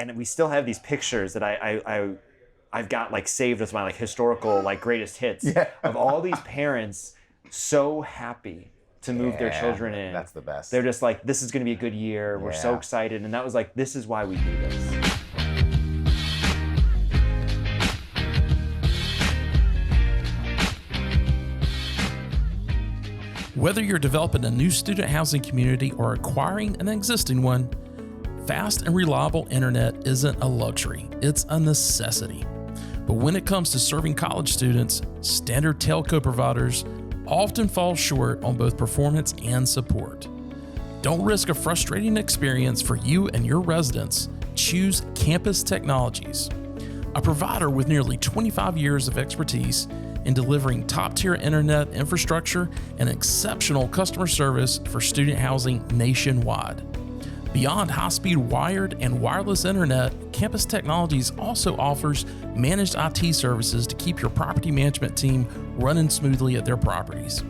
and we still have these pictures that I've got like saved as my like historical like greatest hits of all these parents so happy to move their children in. That's the best. They're just like, this is going to be a good year. We're so excited. And that was like, this is why we do this. Whether you're developing a new student housing community or acquiring an existing one, fast and reliable internet isn't a luxury, it's a necessity. But when it comes to serving college students, standard telco providers often fall short on both performance and support. Don't risk a frustrating experience for you and your residents. Choose Campus Technologies, a provider with nearly 25 years of expertise in delivering top-tier internet infrastructure and exceptional customer service for student housing nationwide. Beyond high-speed wired and wireless internet, Campus Technologies also offers managed IT services to keep your property management team running smoothly at their properties.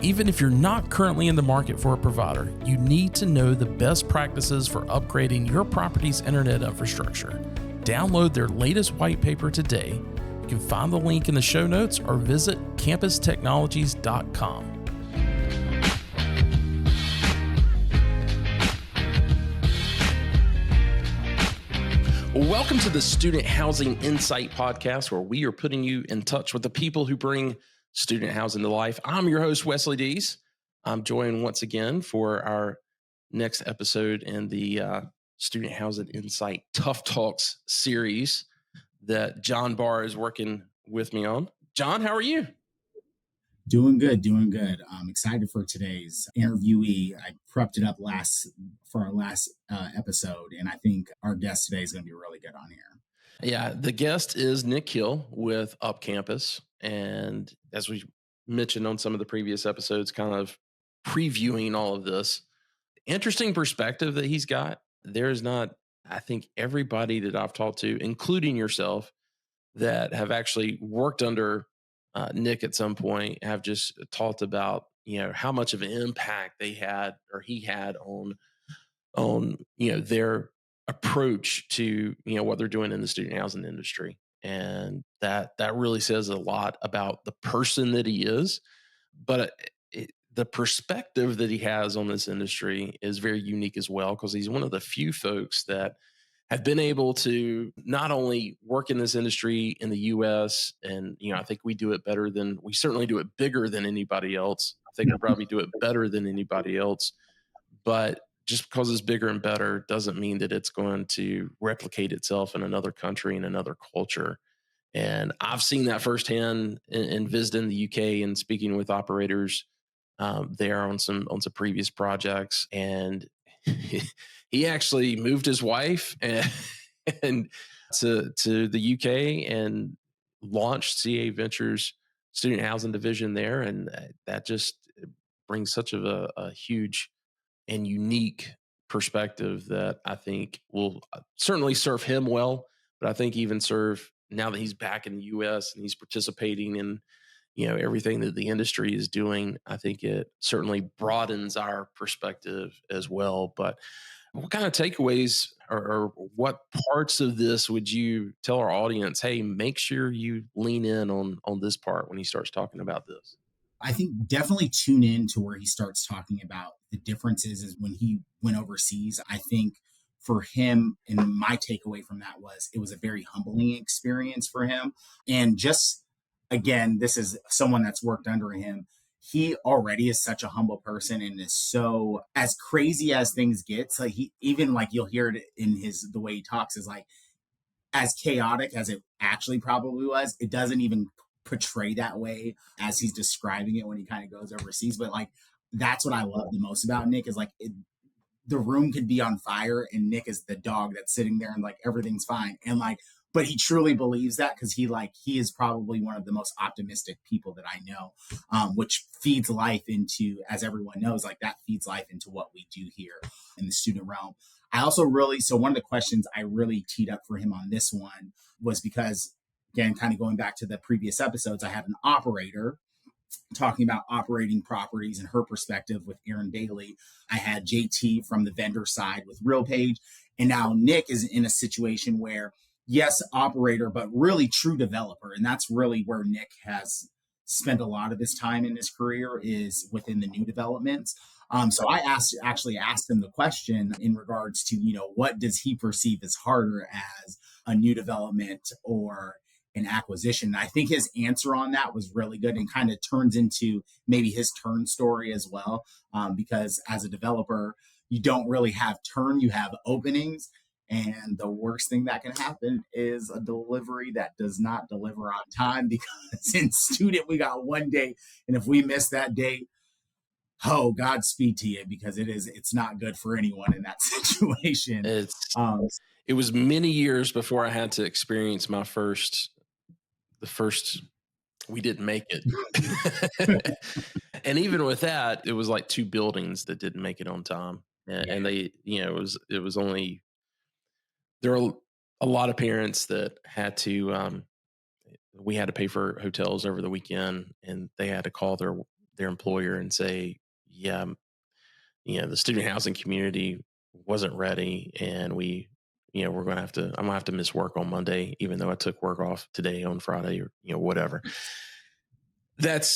Even if you're not currently in the market for a provider, you need to know the best practices for upgrading your property's internet infrastructure. Download their latest white paper today. You can find the link in the show notes or visit campustechnologies.com. Welcome to the Student Housing Insight Podcast, where we are putting you in touch with the people who bring student housing to life. I'm your host, Wesley Deese. I'm joined once again for our next episode in the Student Housing Insight Tough Talks series that John Barr is working with me on. John, how are you? Doing good. I'm excited for today's interviewee. I prepped it up for our last episode, and I think our guest today is going to be really good on here. Yeah, the guest is Nick Hill with Up Campus. And as we mentioned on some of the previous episodes, kind of previewing all of this, interesting perspective that he's got. There's not, I think, everybody that I've talked to, including yourself, that have actually worked under Nick at some point, have just talked about, how much of an impact they had or he had on their approach to, what they're doing in the student housing industry. And that really says a lot about the person that he is. But the perspective that he has on this industry is very unique as well, because he's one of the few folks that have been able to not only work in this industry in the U.S. and, I think we certainly do it bigger than anybody else. I think we probably do it better than anybody else. But just because it's bigger and better doesn't mean that it's going to replicate itself in another country and another culture. And I've seen that firsthand in visiting the UK and speaking with operators there on some previous projects. And he actually moved his wife and to the UK and launched CA Ventures student housing division there. And that just brings such of a huge and unique perspective that I think will certainly serve him well, but I think even serve, now that he's back in the U.S. and he's participating in, everything that the industry is doing, I think it certainly broadens our perspective as well. But what kind of takeaways or what parts of this would you tell our audience, hey, make sure you lean in on this part when he starts talking about this? I think definitely tune in to where he starts talking about the differences is when he went overseas. I think for him, and my takeaway from that was it was a very humbling experience for him. And just, again, this is someone that's worked under him. He already is such a humble person and is so, as crazy as things get, so you'll hear it in the way he talks, is like, as chaotic as it actually probably was, it doesn't even portray that way as he's describing it when he kind of goes overseas. But like, that's what I love the most about Nick is like, the room could be on fire and Nick is the dog that's sitting there and like, everything's fine. And like, but he truly believes that because he is probably one of the most optimistic people that I know, which feeds life into, as everyone knows, like that feeds life into what we do here in the student realm. I also so one of the questions I really teed up for him on this one was because, again, kind of going back to the previous episodes, I had an operator talking about operating properties and her perspective with Aaron Bailey. I had JT from the vendor side with RealPage. And now Nick is in a situation where, yes, operator, but really true developer. And that's really where Nick has spent a lot of his time in his career, is within the new developments. So I actually asked him the question in regards to, what does he perceive as harder, as a new development or an acquisition? And I think his answer on that was really good and kind of turns into maybe his turn story as well. Because as a developer, you don't really have turn, you have openings. And the worst thing that can happen is a delivery that does not deliver on time, because in student, we got one date. And if we miss that date, Godspeed to you, because it's not good for anyone in that situation. It was many years before I had to experience the first, we didn't make it. And even with that, it was like 2 buildings that didn't make it on time. And they, it was only, there are a lot of parents that had to, we had to pay for hotels over the weekend, and they had to call their employer and say, yeah, the student housing community wasn't ready, and we're going to have to, I'm going to have to miss work on Monday, even though I took work off today on Friday, or, whatever. That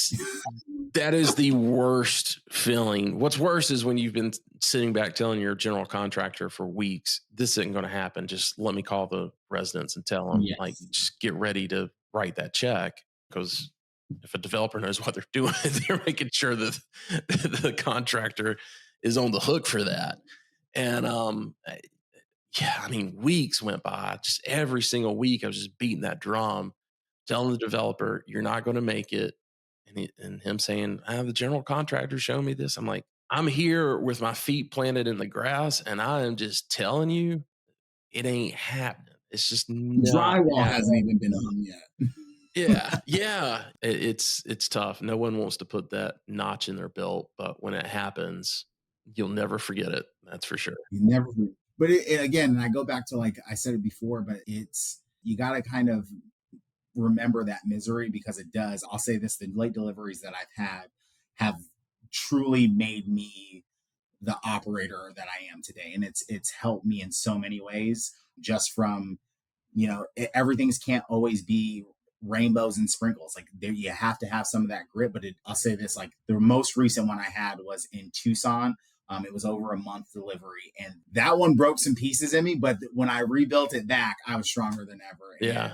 is the worst feeling. What's worse is when you've been sitting back telling your general contractor for weeks, this isn't going to happen. Just let me call the residents and tell them, like, just get ready to write that check. Because if a developer knows what they're doing, they're making sure that the contractor is on the hook for that. And weeks went by. Just every single week, I was just beating that drum, telling the developer, you're not going to make it. And him saying, I have the general contractor show me this. I'm like, I'm here with my feet planted in the grass, and I am just telling you, it ain't happening. It's just not drywall happening. Hasn't even been hung yet. Yeah. It's tough. No one wants to put that notch in their belt, but when it happens, you'll never forget it. That's for sure. You never. But again, and I go back to, like I said it before, but you got to kind of remember that misery, because it does. I'll say this: the late deliveries that I've had have truly made me the operator that I am today, and it's helped me in so many ways. Just from, everything's can't always be rainbows and sprinkles. Like, there, you have to have some of that grit. But I'll say this: like, the most recent one I had was in Tucson. It was over a month delivery, and that one broke some pieces in me. But when I rebuilt it back, I was stronger than ever. Yeah.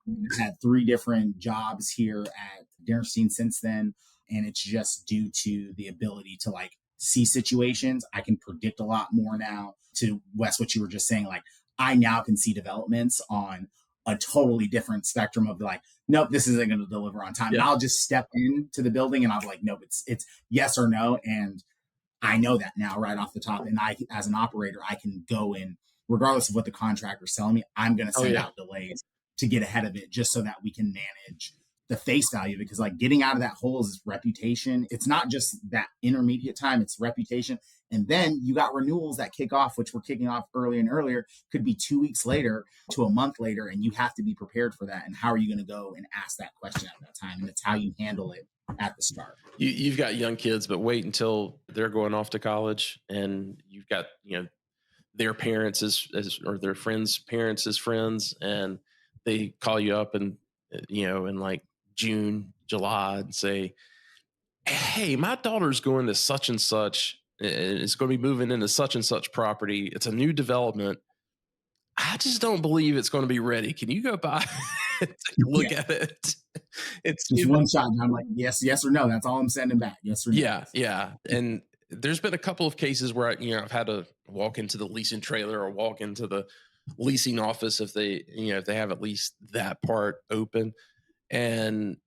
I've had 3 different jobs here at Derenstein since then. And it's just due to the ability to, like, see situations. I can predict a lot more now. To Wes, what you were just saying, like, I now can see developments on a totally different spectrum of, like, nope, this isn't going to deliver on time. Yeah. And I'll just step into the building and I'll be like, nope, it's yes or no. And I know that now right off the top. And I, as an operator, I can go in, regardless of what the contractor's telling me, I'm going to send out delays to get ahead of it, just so that we can manage the face value. Because, like, getting out of that hole is reputation. It's not just that intermediate time, it's reputation. And then you got renewals that kick off, which were kicking off earlier and earlier, could be 2 weeks later to a month later. And you have to be prepared for that. And how are you going to go and ask that question at that time? And it's how you handle it at the start. You've got young kids, but wait until they're going off to college, and you've got, their parents or their friends' parents as friends, and they call you up and, in like June, July, and say, hey, my daughter's going to such and such. It's going to be moving into such and such property. It's a new development. I just don't believe it's going to be ready. Can you go by and take a look at it? It's just one shot. And I'm like, yes or no. That's all I'm sending back. Yes or no. Yeah. And there's been a couple of cases where I've had to walk into the leasing trailer or walk into the leasing office if they have at least that part open, and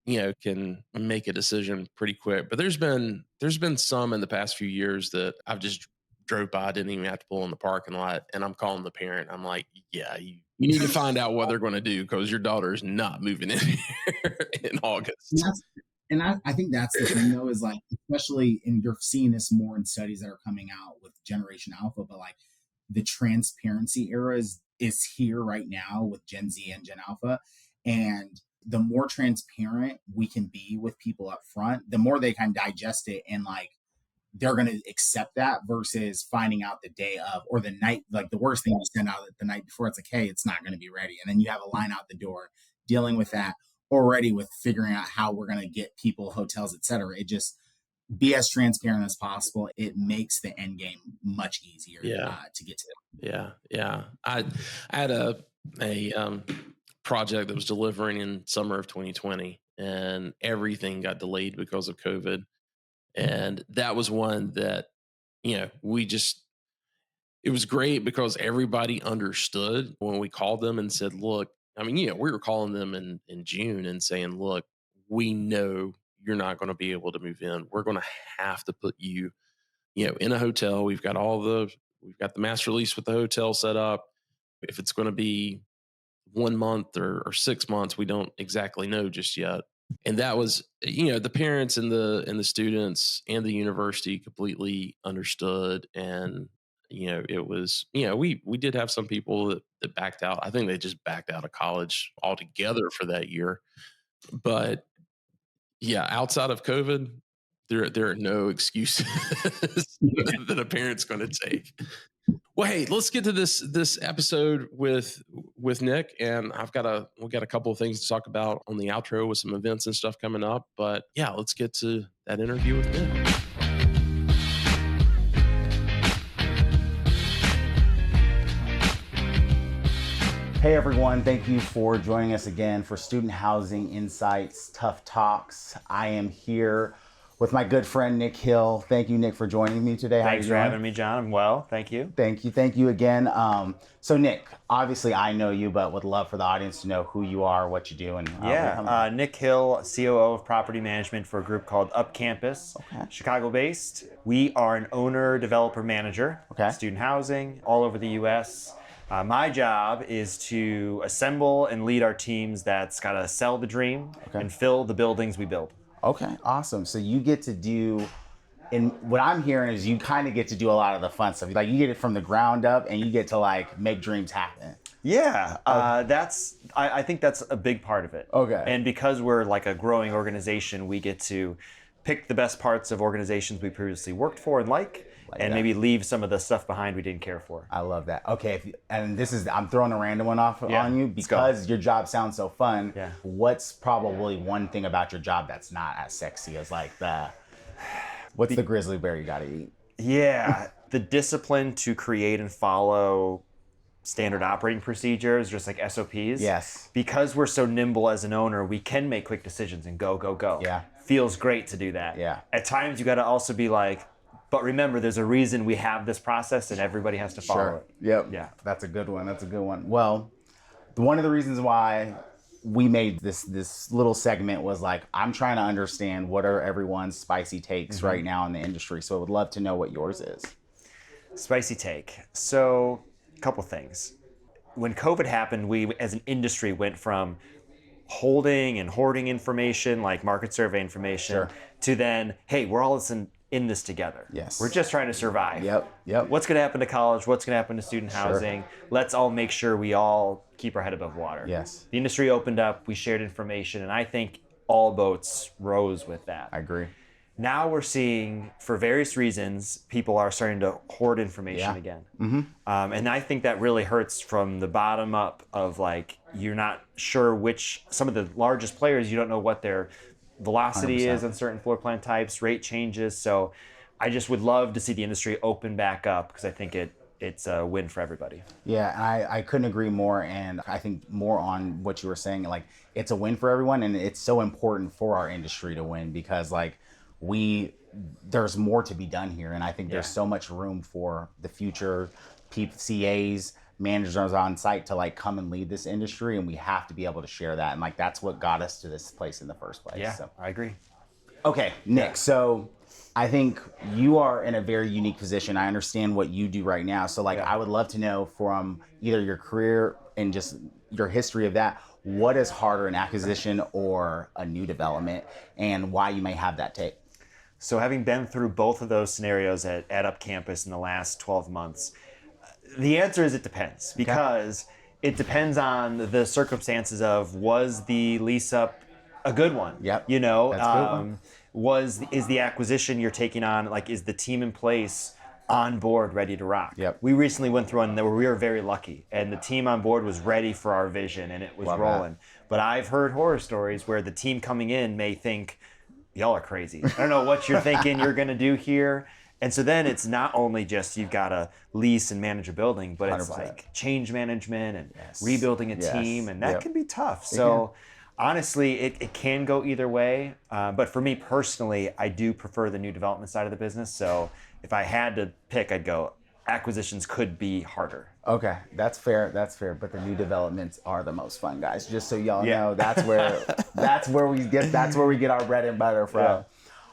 can make a decision pretty quick. But there's been some in the past few years that I've just drove by, didn't even have to pull in the parking lot, and I'm calling the parent. I'm like, yeah, you need to find out what they're going to do, because your daughter is not moving in here in August. And I think that's the thing, though, is, like, especially, and you're seeing this more in studies that are coming out with Generation Alpha, but, like, the transparency era is here right now with Gen Z and Gen Alpha. And the more transparent we can be with people up front, the more they can digest it and, like, they're going to accept that versus finding out the day of or the night. Like the worst thing you send out the night before, it's like, hey, it's not going to be ready. And then you have a line out the door dealing with that already, with figuring out how we're going to get people, hotels, etc. It just, be as transparent as possible. It makes the end game much easier to get to. Yeah. I had a project that was delivering in summer of 2020, and everything got delayed because of COVID. And that was one that, it was great because everybody understood when we called them and said, look, we were calling them in June and saying, look, we know you're not going to be able to move in. We're going to have to put you, in a hotel. We've got the master lease with the hotel set up. If it's going to be 1 month or 6 months, we don't exactly know just yet. And that was, the parents and the students and the university completely understood. And, it was, we did have some people that backed out. I think they just backed out of college altogether for that year. But yeah, outside of COVID, there are no excuses that a parent's going to take. Well, hey, let's get to this episode with Nick, and we've got a couple of things to talk about on the outro with some events and stuff coming up. But yeah, let's get to that interview with Nick. Hey everyone, thank you for joining us again for Student Housing Insights Tough Talks. I am here with my good friend Nick Hill. Thank you, Nick, for joining me today. Thanks for having me, John. I'm well, thank you. Thank you again. So Nick, obviously I know you, but would love for the audience to know who you are, what you do, and Nick Hill, COO of Property Management for a group called Up Campus, Chicago-based. We are an owner, developer, manager, student housing all over the U.S. My job is to assemble and lead our teams that's got to sell the dream and fill the buildings we build. Okay, awesome. So you get to do, and what I'm hearing is you kind of get to do a lot of the fun stuff. Like you get it from the ground up and you get to like make dreams happen. Yeah, I think that's a big part of it. Okay. And because we're like a growing organization, we get to pick the best parts of organizations we previously worked for and and maybe leave some of the stuff behind we didn't care for. I love that. Okay, I'm throwing a random one off on you because your job sounds so fun. Yeah. What's probably one thing about your job that's not as sexy as like what's the grizzly bear you gotta eat? Yeah, the discipline to create and follow standard operating procedures, just like SOPs. Yes. Because we're so nimble as an owner, we can make quick decisions and go. Yeah. Feels great to do that. Yeah. At times you gotta also be like, but remember, there's a reason we have this process and everybody has to follow it. Yep. Yeah. That's a good one. Well, one of the reasons why we made this little segment was like, I'm trying to understand what are everyone's spicy takes right now in the industry. So I would love to know what yours is. Spicy take. So a couple things. When COVID happened, we as an industry went from holding and hoarding information, like market survey information, to then, hey, we're all in this together. Yes. We're just trying to survive. Yep. What's going to happen to college? What's going to happen to student housing? Let's all make sure we all keep our head above water. Yes. The industry opened up, we shared information, and I think all boats rose with that. I agree. Now we're seeing, for various reasons, people are starting to hoard information again. And I think that really hurts from the bottom up of like, you're not sure which, some of the largest players, you don't know what their velocity 100%. is on certain floor plan types, rate changes. So I just would love to see the industry open back up because I think it's a win for everybody. Yeah, and I couldn't agree more. And I think more on what you were saying, like it's a win for everyone. And it's so important for our industry to win because like there's more to be done here. And I think there's so much room for the future CAs, managers on site to like come and lead this industry, and we have to be able to share that, and like that's what got us to this place in the first place. So I agree. Okay, Nick, so I think you are in a very unique position. I understand what you do right now, so like I would love to know from either your career and just your history of that, what is harder, an acquisition or a new development, and why you may have that take. So having been through both of those scenarios at Up Campus in the last 12 months, the answer is it depends, because it depends on the circumstances of, was the lease up a good one? Yep. You know, that's a good one. is the acquisition you're taking on, like, is the team in place on board, ready to rock? Yep. We recently went through one where we were very lucky, and the team on board was ready for our vision, and it was rolling. But I've heard horror stories where the team coming in may think, y'all are crazy. I don't know what you're thinking you're going to do here. And so then it's not only just you've got to lease and manage a building, but it's 100%. like change management and rebuilding a team, and that can be tough. It So honestly, it can go either way. But for me personally, I do prefer the new development side of the business. So if I had to pick, I'd go acquisitions could be harder. Okay, that's fair. That's fair. But the new developments are the most fun, guys. Just so y'all know, that's where we get our bread and butter from. Yeah.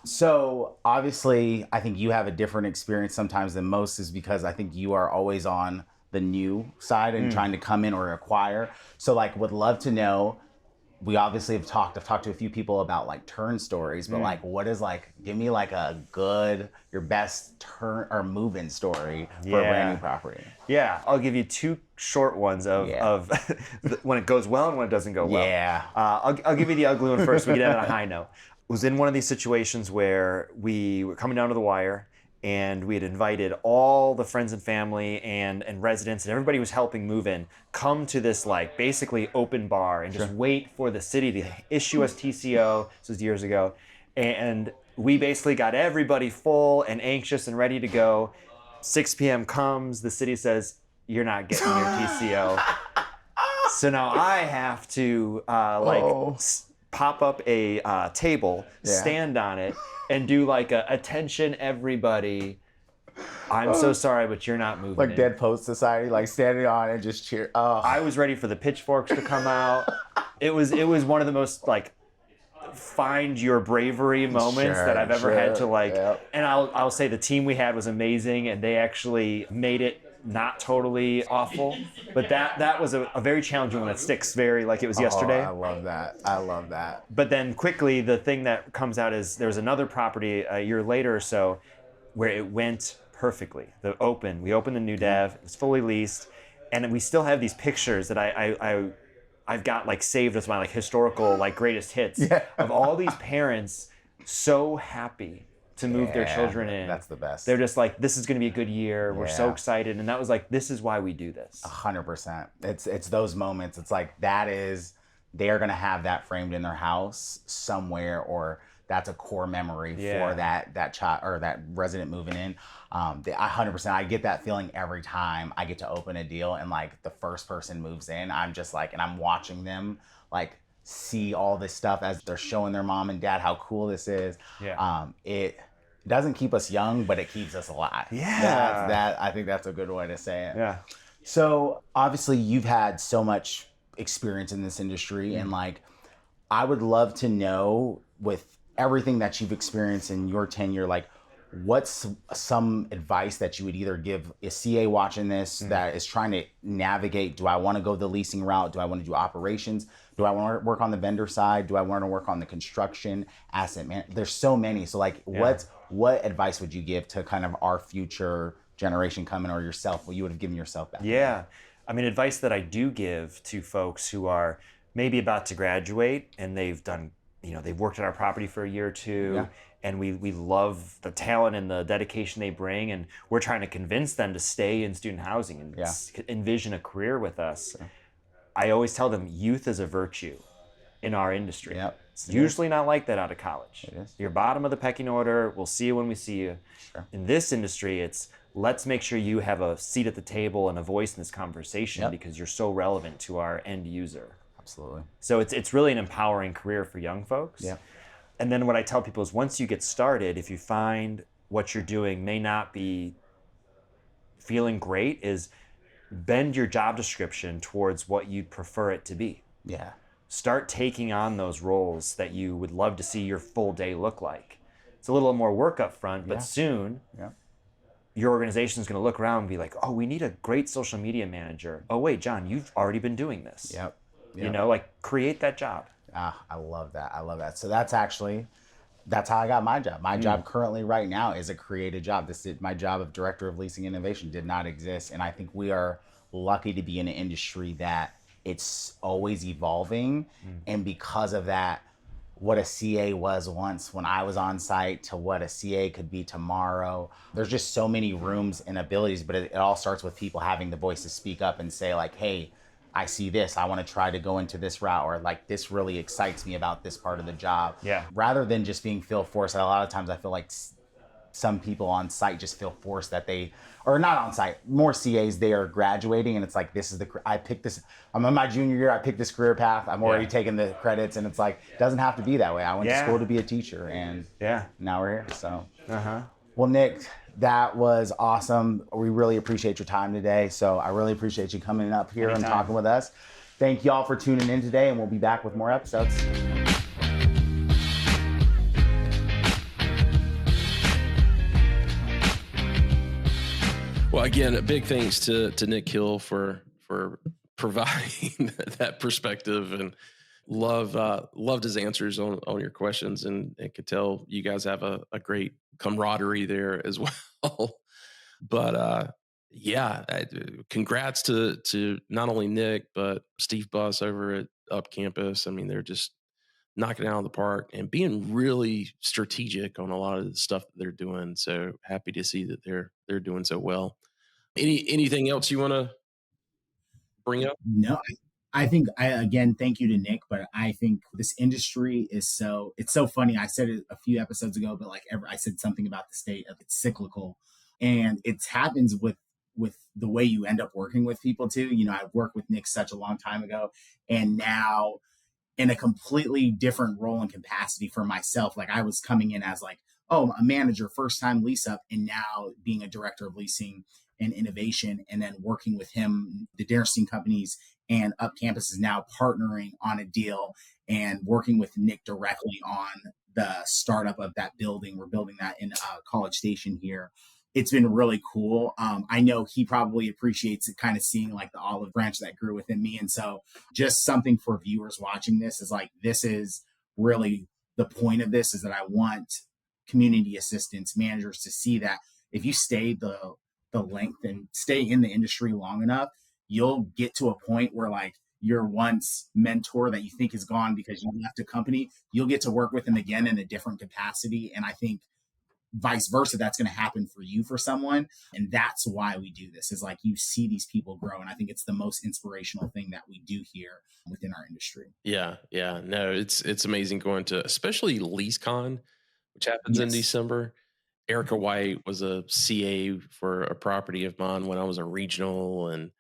So obviously, I think you have a different experience sometimes than most, is because I think you are always on the new side and trying to come in or acquire. So like, would love to know. We obviously I've talked to a few people about like turn stories, but like, what is like, give me like your best turn or move-in story for a brand new property. Yeah, I'll give you two short ones of when it goes well and when it doesn't go well. Yeah. I'll give you the ugly one first. We get out on a high note. Was in one of these situations where we were coming down to the wire, and we had invited all the friends and family and residents, and everybody was helping move in, come to this like basically open bar and just wait for the city to issue us TCO. This was years ago. And we basically got everybody full and anxious and ready to go. 6 p.m. comes, the city says, you're not getting your TCO. So now I have to pop up a table, stand on it, and do like a attention everybody, I'm so sorry, but you're not moving. Like Dead Post Society, like standing on and just cheer. Oh. I was ready for the pitchforks to come out. It was one of the most like find your bravery moments that I've ever had to like. Yep. And I'll say the team we had was amazing, and they actually made it not totally awful, but that was a very challenging one that sticks very like it was yesterday. I love that. But then quickly the thing that comes out is there's another property a year later or so where it went perfectly. We opened the new dev, it was fully leased, and we still have these pictures that I've got like saved as my like historical like greatest hits of all these parents so happy to move their children in. That's the best. They're just like, this is going to be a good year. We're so excited. And that was like, this is why we do this. 100%. It's those moments. It's like, they're going to have that framed in their house somewhere, or that's a core memory for that child or that resident moving in. 100%. I get that feeling every time I get to open a deal and like the first person moves in. I'm just like, and I'm watching them like see all this stuff as they're showing their mom and dad how cool this is. It doesn't keep us young, but it keeps us alive. I think that's a good way to say it. So obviously you've had so much experience in this industry, and like I would love to know, with everything that you've experienced in your tenure, like what's some advice that you would either give a CA watching this that is trying to navigate, do I want to go the leasing route? Do I want to do operations? Do I want to work on the vendor side? Do I want to work on the construction, asset man? There's so many. So like what advice would you give to kind of our future generation coming, or yourself, what you would have given yourself back? I mean, advice that I do give to folks who are maybe about to graduate and they've done, they've worked at our property for a year or two, and we love the talent and the dedication they bring, and we're trying to convince them to stay in student housing and envision a career with us. I always tell them youth is a virtue in our industry. It's usually not like that out of college. You're bottom of the pecking order. We'll see you when we see you. In this industry, it's let's make sure you have a seat at the table and a voice in this conversation because you're so relevant to our end user. Absolutely. So it's really an empowering career for young folks. And then what I tell people is once you get started, if you find what you're doing may not be feeling great, is bend your job description towards what you'd prefer it to be. Start taking on those roles that you would love to see your full day look like. It's a little more work up front, but soon your organization is going to look around and be like, oh, we need a great social media manager. Oh, wait, John, you've already been doing this. Like create that job. I love that. So that's how I got my job. My job currently right now is a creative job. My job of Director of Leasing Innovation did not exist. And I think we are lucky to be in an industry that it's always evolving. And because of that, what a CA was once when I was on site to what a CA could be tomorrow. There's just so many rooms and abilities, but it all starts with people having the voice to speak up and say like, hey, I see this, I want to try to go into this route, or like this really excites me about this part of the job. Yeah. Rather than just being feel forced. A lot of times I feel like some people on site just feel forced that they, or not on site, more CAs, they are graduating and it's like, this is I picked this, I'm in my junior year, I picked this career path, I'm already taking the credits, and it's like, it doesn't have to be that way. I went to school to be a teacher, and now we're here, so. Well, Nick, that was awesome. We really appreciate your time today. So I really appreciate you coming up here and talking with us. Thank you all for tuning in today, and we'll be back with more episodes. Well, again, big thanks to Nick Hill for providing that perspective, and loved his answers on your questions, and could tell you guys have a great camaraderie there as well. But congrats to not only Nick but Steve Buss over at Up Campus. I mean, they're just knocking it out of the park and being really strategic on a lot of the stuff that they're doing. So happy to see that they're doing so well. Anything else you want to bring up? No, I think again, thank you to Nick, but I think this industry it's so funny. I said it a few episodes ago, but I said something about the state of it's cyclical, and it happens with the way you end up working with people too. You know, I worked with Nick such a long time ago, and now in a completely different role and capacity for myself. Like I was coming in as like, oh, a manager, first time lease up, and now being a director of leasing and innovation, and then working with him, the Deese companies and Up Campus is now partnering on a deal and working with Nick directly on the startup of that building. We're building that in College Station here. It's been really cool. I know he probably appreciates it, kind of seeing like the olive branch that grew within me. And so just something for viewers watching this is like, this is really the point of this, is that I want community assistants, managers to see that if you stay the length and stay in the industry long enough, you'll get to a point where like your once mentor that you think is gone because you left a company, you'll get to work with them again in a different capacity. And I think vice versa, that's going to happen for you, for someone. And that's why we do this, is like you see these people grow. And I think it's the most inspirational thing that we do here within our industry. Yeah. No, it's amazing going to, especially LeaseCon, which happens in December. Erica White was a CA for a property of mine when I was a regional, and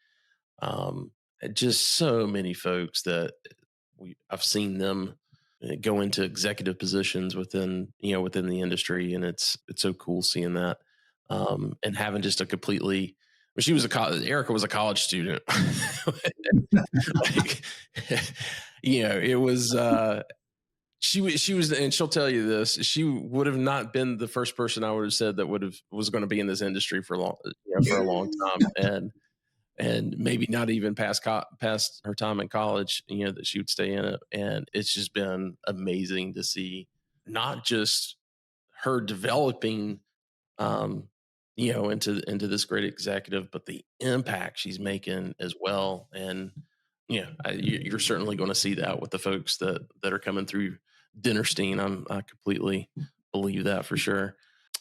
just so many folks that I've seen them go into executive positions within the industry, and it's so cool seeing that, and having just a completely. Erica was a college student. Like, it was. She was, and she'll tell you this. She would have not been the first person I would have said that was going to be in this industry for a long time, and maybe not even past her time in college. That she would stay in it, and it's just been amazing to see not just her developing, into this great executive, but the impact she's making as well. And you're certainly going to see that with the folks that are coming through Dinnerstein. I completely believe that for sure.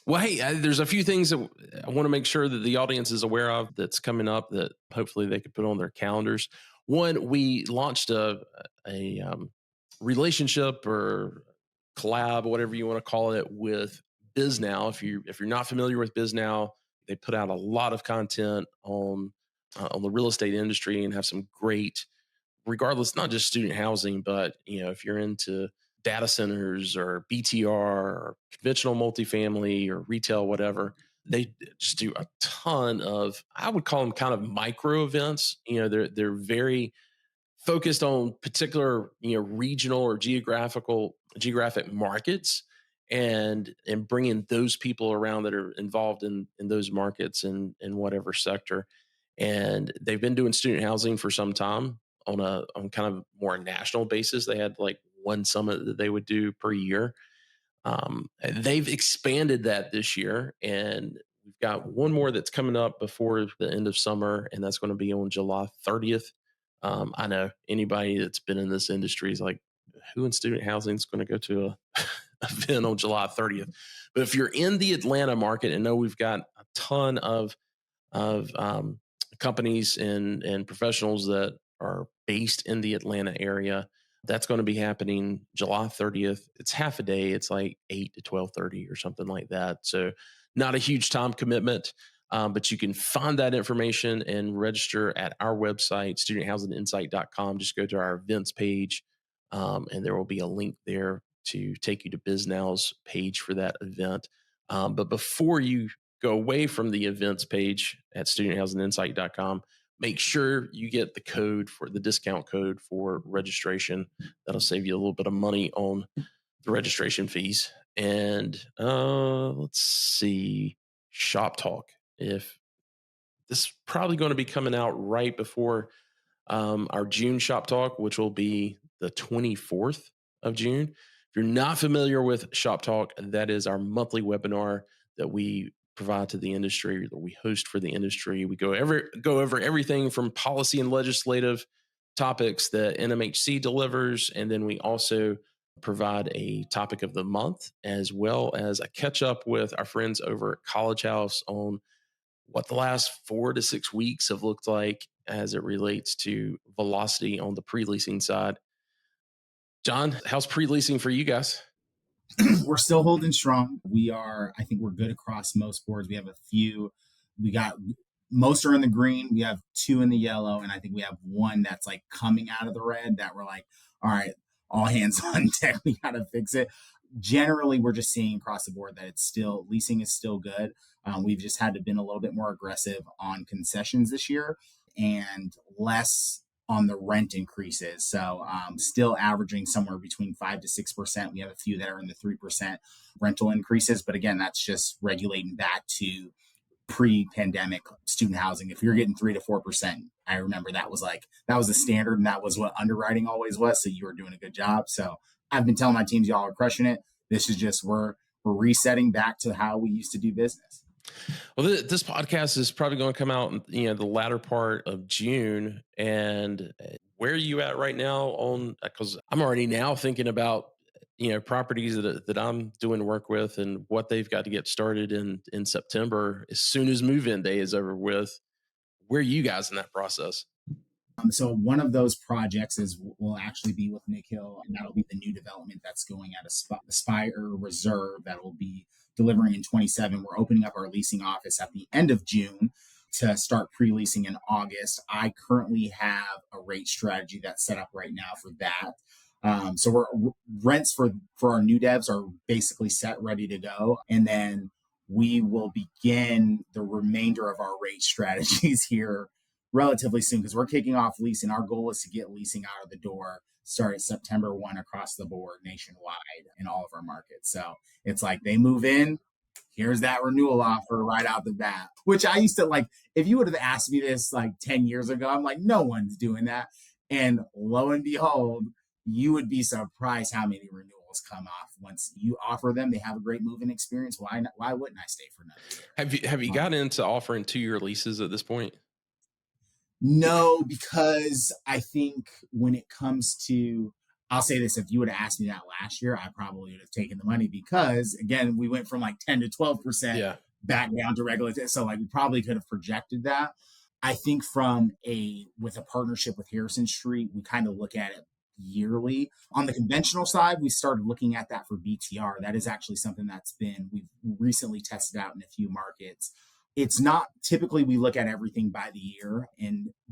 Well, hey, there's a few things that I want to make sure that the audience is aware of that's coming up that hopefully they could put on their calendars. One, we launched a relationship or collab, whatever you want to call it, with Bisnow. If you're not familiar with Bisnow, they put out a lot of content on the real estate industry and have some great, regardless, not just student housing, but if you're into data centers or BTR or conventional multifamily or retail, whatever, they just do a ton of, I would call them kind of micro events. They're very focused on particular, regional or geographic markets, and bringing those people around that are involved in those markets and in whatever sector. And they've been doing student housing for some time on kind of more national basis. They had like one summit that they would do per year. They've expanded that this year, and we've got one more that's coming up before the end of summer, and that's going to be on July 30th. I know anybody that's been in this industry is like, who in student housing is going to go to a event on July 30th. But if you're in the Atlanta market, and know we've got a ton of companies and professionals that are based in the Atlanta area, that's going to be happening July 30th. It's half a day. It's like 8 to 12:30 or something like that. So not a huge time commitment. But you can find that information and register at our website, studenthousinginsight.com. Just go to our events page, and there will be a link there to take you to Bisnow's page for that event. But before you go away from the events page at studenthousinginsight.com, make sure you get the discount code for registration. That'll save you a little bit of money on the registration fees. And let's see, Shop Talk. If this is probably going to be coming out right before our June Shop Talk, which will be the 24th of June. If you're not familiar with Shop Talk, that is our monthly webinar that we provide to the industry, that we host for the industry. We go over everything from policy and legislative topics that NMHC delivers, and then we also provide a topic of the month, as well as a catch up with our friends over at College House on what the last 4 to 6 weeks have looked like as it relates to velocity on the pre-leasing side. John, how's pre-leasing for you guys? We're still holding strong. I think we're good across most boards. We have a few, most are in the green. We have 2 in the yellow. And I think we have 1 that's like coming out of the red that we're like, all right, all hands on deck. We got to fix it. Generally, we're just seeing across the board that leasing is still good. We've just had to been a little bit more aggressive on concessions this year and less on the rent increases. So still averaging somewhere between 5 to 6%. We have a few that are in the 3% rental increases. But again, that's just regulating back to pre-pandemic student housing. If you're getting 3 to 4%, I remember that was the standard, and that was what underwriting always was. So you were doing a good job. So I've been telling my teams, y'all are crushing it. This is just, we're resetting back to how we used to do business. Well, this podcast is probably going to come out in the latter part of June. And where are you at right now on, because I'm already now thinking about properties that I'm doing work with and what they've got to get started in September as soon as move-in day is over with. Where are you guys in that process? So one of those projects will actually be with Nick Hill, and that'll be the new development that's going at Aspire Reserve that will be delivering in 27. We're opening up our leasing office at the end of June to start pre-leasing in August. I currently have a rate strategy that's set up right now for that. So rents for our new devs are basically set, ready to go. And then we will begin the remainder of our rate strategies here relatively soon, because we're kicking off leasing. Our goal is to get leasing out of the door, start at September 1 across the board nationwide in all of our markets. So it's like they move in, here's that renewal offer right out the bat, which I used to like. If you would have asked me this like 10 years ago, I'm like, no one's doing that. And lo and behold, you would be surprised how many renewals come off once you offer them. They have a great move-in experience. Why wouldn't I stay for another year? Have you gotten into offering 2-year leases at this point? No, because I think when it comes to, I'll say this, if you would have asked me that last year, I probably would have taken the money, because again, we went from like 10 to 12% back down to regular. So like we probably could have projected that. I think with a partnership with Harrison Street, we kind of look at it yearly. On the conventional side, we started looking at that for BTR. That is actually something we've recently tested out in a few markets. It's not typically, we look at everything by the year,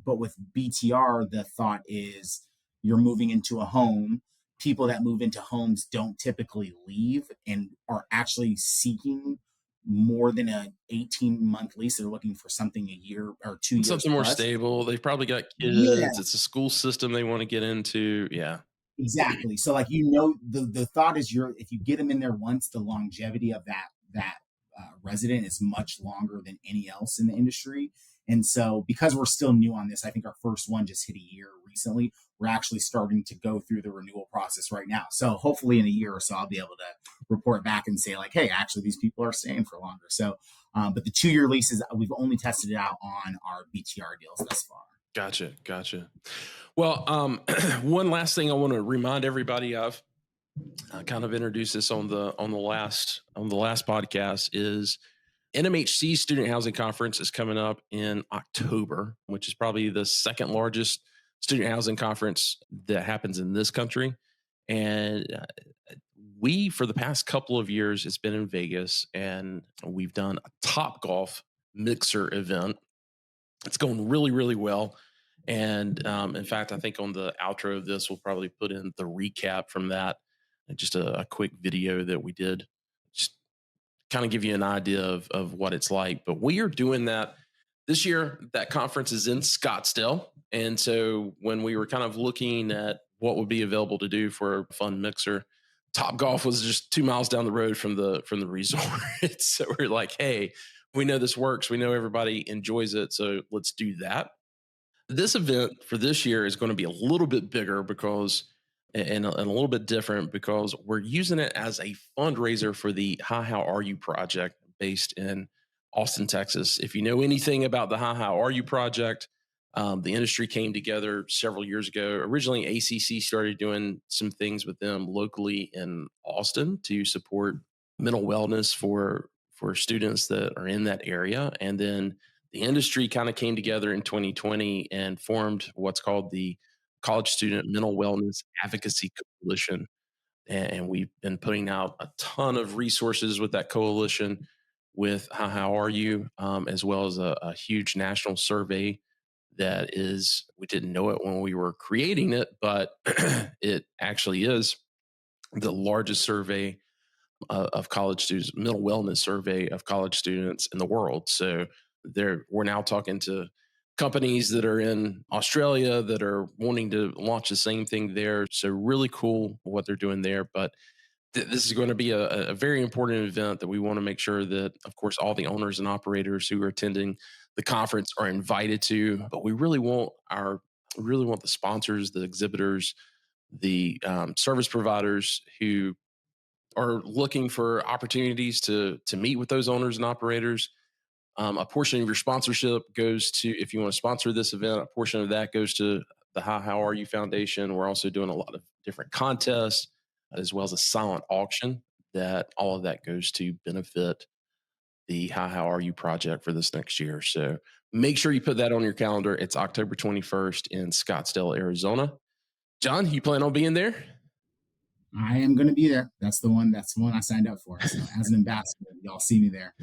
but with BTR, the thought is you're moving into a home. People that move into homes don't typically leave and are actually seeking more than an 18-month lease. They're looking for something a year or 2 years. Something more stable. They've probably got kids. Yeah. It's a school system they want to get into. Yeah. Exactly. So like, the thought is if you get them in there once, the longevity of that resident is much longer than any else in the industry. And so because we're still new on this, I think our first one just hit a year recently. We're actually starting to go through the renewal process right now. So hopefully in a year or so, I'll be able to report back and say like, hey, actually these people are staying for longer. So, but the 2-year leases, we've only tested it out on our BTR deals thus far. Gotcha. Well, one last thing I want to remind everybody of, I kind of introduced this on the last podcast, is NMHC Student Housing Conference is coming up in October, which is probably the second largest student housing conference that happens in this country. And we, for the past couple of years, it's been in Vegas, and we've done a Top Golf mixer event. It's going really, really well. And in fact, I think on the outro of this, we'll probably put in the recap from that, and just a quick video that we did, just kind of give you an idea of what it's like. But we are doing that this year. That conference is in Scottsdale. And so when we were kind of looking at what would be available to do for a fun mixer, Top Golf was just 2 miles down the road from the resort. So we're like, hey, we know this works. We know everybody enjoys it. So let's do that. This event for this year is going to be a little bit bigger because, and a little bit different, because we're using it as a fundraiser for the Hi How Are You project based in Austin, Texas. If you know anything about the Hi How Are You project, the industry came together several years ago. Originally, ACC started doing some things with them locally in Austin to support mental wellness for students that are in that area. And then the industry kind of came together in 2020 and formed what's called the College Student Mental Wellness Advocacy Coalition. And we've been putting out a ton of resources with that coalition with How Are You, as well as a huge national survey that is, we didn't know it when we were creating it, but it actually is the largest survey of college students, mental wellness survey of college students in the world. So we're now talking to companies that are in Australia that are wanting to launch the same thing there. So really cool what they're doing there. But this is going to be a very important event that we want to make sure that, of course, all the owners and operators who are attending the conference are invited to. But we really want the sponsors, the exhibitors, the service providers who are looking for opportunities to meet with those owners and operators. A portion of your sponsorship goes to, if you want to sponsor this event, a portion of that goes to the How Are You Foundation. We're also doing a lot of different contests, as well as a silent auction, that all of that goes to benefit the How Are You project for this next year. So make sure you put that on your calendar. It's October 21st in Scottsdale, Arizona. John, you plan on being there? I am going to be there. That's the one I signed up for. So as an ambassador, y'all see me there.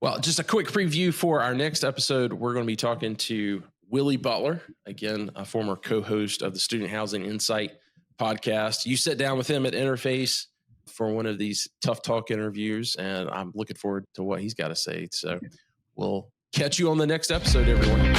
Well, just a quick preview for our next episode. We're going to be talking to Willie Butler, again, a former co-host of the Student Housing Insight podcast. You sat down with him at Interface for one of these tough talk interviews, and I'm looking forward to what he's got to say. So we'll catch you on the next episode, everyone.